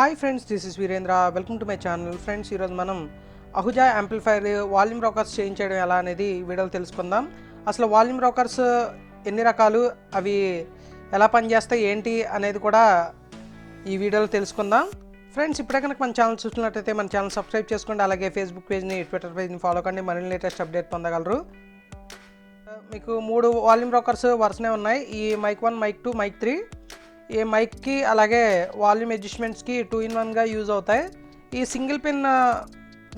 Hi friends, this is Virendra. Welcome to my channel. Friends, ఈరోజు మనం Ahuja amplifier volume rockers change చేయడం ఎలా అనేది వీడియోలో తెలుసుకుందాం. అసలు వాల్యూమ్ రోకర్స్ ఎన్ని రకాలు, అవి ఎలా పనిచేస్తాయి ఏంటి అనేది కూడా ఈ వీడియోలో తెలుసుకుందాం. ఫ్రెండ్స్, ఇప్పుడే కనుక మన ఛానల్ చూసినట్టయితే మన ఛానల్ సబ్స్క్రైబ్ చేసుకోండి. అలాగే ఫేస్బుక్ పేజ్ని, ట్విట్టర్ పేజ్ని ఫాలో కండి. మరిన్ని లేటెస్ట్ అప్డేట్ పొందగలరు. మీకు 3 వాల్యూమ్ రోకర్స్ వరుసనే ఉన్నాయి. ఈ మైక్ 1, మైక్ 2, మైక్ 3. ఈ మైక్కి అలాగే వాల్యూమ్ అడ్జస్ట్మెంట్స్కి 2-in-1గా యూజ్ అవుతాయి. ఈ సింగిల్ పిన్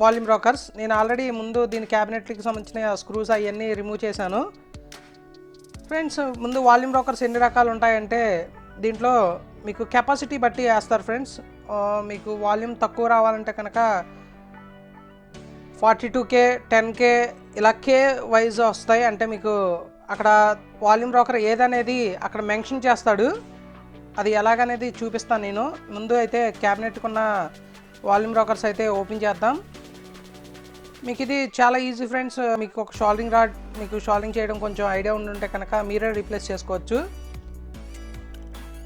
వాల్యూమ్ రోకర్స్ నేను ఆల్రెడీ ముందు దీని క్యాబినెట్కి సంబంధించిన స్క్రూస్ అవన్నీ రిమూవ్ చేశాను. ఫ్రెండ్స్, ముందు వాల్యూమ్ రోకర్స్ ఎన్ని రకాలు ఉంటాయంటే దీంట్లో మీకు కెపాసిటీ బట్టి వేస్తారు. ఫ్రెండ్స్, మీకు వాల్యూమ్ తక్కువ రావాలంటే కనుక 42K, 10K ఇలా K వైజ్ వస్తాయి. అంటే మీకు అక్కడ వాల్యూమ్ రోకర్ ఏదనేది అక్కడ మెన్షన్ చేస్తాడు. అది ఎలాగనేది చూపిస్తాను నేను. ముందు అయితే క్యాబినెట్కున్న వాల్యూమ్ రోకర్స్ అయితే ఓపెన్ చేద్దాం. మీకు ఇది చాలా ఈజీ ఫ్రెండ్స్. మీకు ఒక షోల్డరింగ్ రాడ్, మీకు షోల్డరింగ్ చేయడం కొంచెం ఐడియా ఉంటే కనుక మీరే రీప్లేస్ చేసుకోవచ్చు.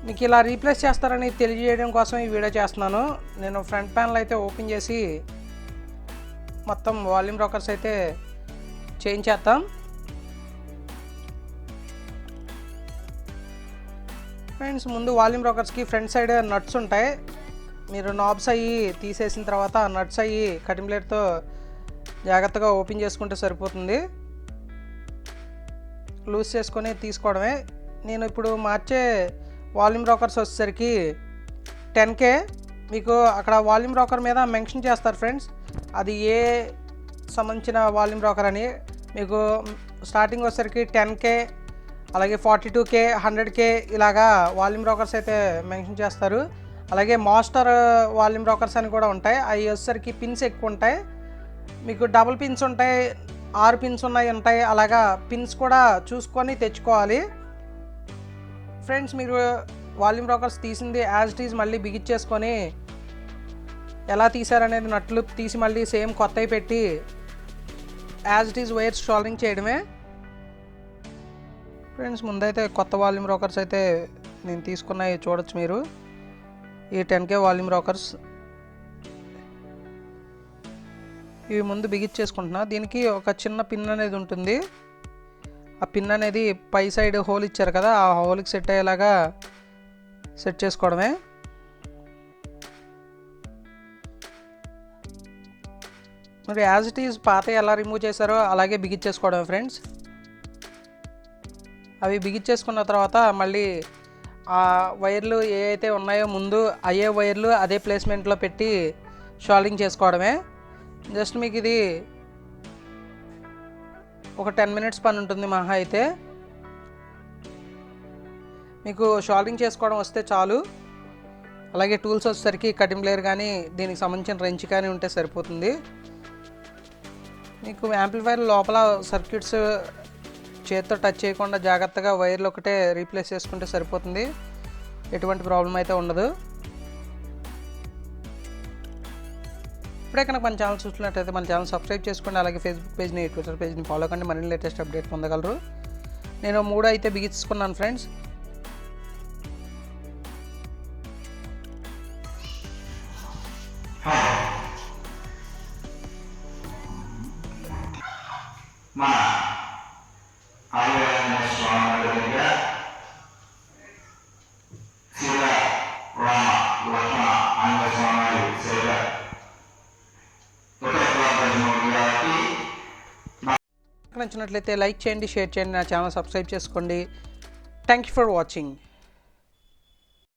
మీకు ఇలా రీప్లేస్ చేస్తారని తెలియజేయడం కోసం ఈ వీడియో చేస్తున్నాను. నేను ఫ్రంట్ ప్యానల్ అయితే ఓపెన్ చేసి మొత్తం వాల్యూమ్ రోకర్స్ అయితే చేంజ్ చేద్దాం. ఫ్రెండ్స్, ముందు వాల్యూమ్ రోకర్స్కి ఫ్రంట్ సైడ్ నట్స్ ఉంటాయి. మీరు నాబ్స్ అయ్యి తీసేసిన తర్వాత నట్స్ అయ్యి కటింగ్ బ్లేడ్తో జాగ్రత్తగా ఓపెన్ చేసుకుంటే సరిపోతుంది. లూజ్ చేసుకొని తీసుకోవడమే. నేను ఇప్పుడు మార్చే వాల్యూమ్ రోకర్స్ వచ్చేసరికి 10K. మీకు అక్కడ వాల్యూమ్ రోకర్ మీద మెన్షన్ చేస్తారు ఫ్రెండ్స్, అది ఏ సంబంధించిన వాల్యూమ్ రోకర్ అని. మీకు స్టార్టింగ్ వచ్చేసరికి 10K, అలాగే 42K, 100K ఇలాగా వాల్యూమ్ రోకర్స్ అయితే మెన్షన్ చేస్తారు. అలాగే మాస్టర్ వాల్యూమ్ రోకర్స్ అని కూడా ఉంటాయి. అవి వచ్చేసరికి పిన్స్ ఎక్కువ ఉంటాయి. మీకు డబుల్ పిన్స్ ఉంటాయి, 6 పిన్స్ ఉంటాయి. అలాగా పిన్స్ కూడా చూసుకొని తెచ్చుకోవాలి. ఫ్రెండ్స్, మీరు వాల్యూమ్ రోకర్స్ తీసింది యాజ్ ఇట్ ఈజ్ మళ్ళీ బిగించేసుకొని ఎలా తీసారనేది నట్లు తీసి మళ్ళీ సేమ్ కొత్తవి పెట్టి as it is wires soldering చేయడమే. ఫ్రెండ్స్, ముందైతే కొత్త వాల్యూమ్ రోకర్స్ అయితే నేను తీసుకున్నాయి చూడొచ్చు మీరు. ఈ 10K వాల్యూమ్ రోకర్స్ ఇవి ముందు బిగించేసుకుంటున్నా. దీనికి ఒక చిన్న పిన్ అనేది ఉంటుంది. ఆ పిన్ అనేది పై సైడ్ హోల్ ఇచ్చారు కదా, ఆ హోల్కి సెట్ అయ్యేలాగా సెట్ చేసుకోవడమే. మరి యాజ్ ఇట్ ఈజ్ పాత ఎలా రిమూవ్ చేశారో అలాగే బిగించేసుకోవడమే ఫ్రెండ్స్. అవి బిగించేసుకున్న తర్వాత మళ్ళీ ఆ వైర్లు ఏ అయితే ఉన్నాయో ముందు అయ్యే వైర్లు అదే ప్లేస్మెంట్లో పెట్టి షోల్డరింగ్ చేసుకోవడమే. జస్ట్ మీకు ఇది ఒక 10 minutes పని ఉంటుంది మహా అయితే. మీకు షోల్డరింగ్ చేసుకోవడం వస్తే చాలు. అలాగే టూల్స్ వచ్చేసరికి కటింగ్ బ్లేడ్ కానీ దీనికి సంబంధించిన రెంచ్ కానీ ఉంటే సరిపోతుంది. మీకు యాంప్లిఫైర్ లోపల సర్క్యూట్స్ చేతితో టచ్ చేయకుండా జాగ్రత్తగా వైర్లు ఒకటే రీప్లేస్ చేసుకుంటే సరిపోతుంది. ఎటువంటి ప్రాబ్లం అయితే ఉండదు. ఇప్పుడే కనుక మన ఛానల్ చూస్తున్నట్టయితే మన ఛానల్ సబ్స్క్రైబ్ చేసుకోండి. అలాగే ఫేస్బుక్ పేజ్ని, ట్విట్టర్ పేజ్ని ఫాలో కండి. మరిన్ని లేటెస్ట్ అప్డేట్ పొందగలరు. నేను 3 అయితే బిగించుకున్నాను ఫ్రెండ్స్. నచ్చినట్లయితే లైక్ చేయండి, షేర్ చేయండి, నా ఛానల్ సబ్స్క్రైబ్ చేసుకోండి. Thank you for watching.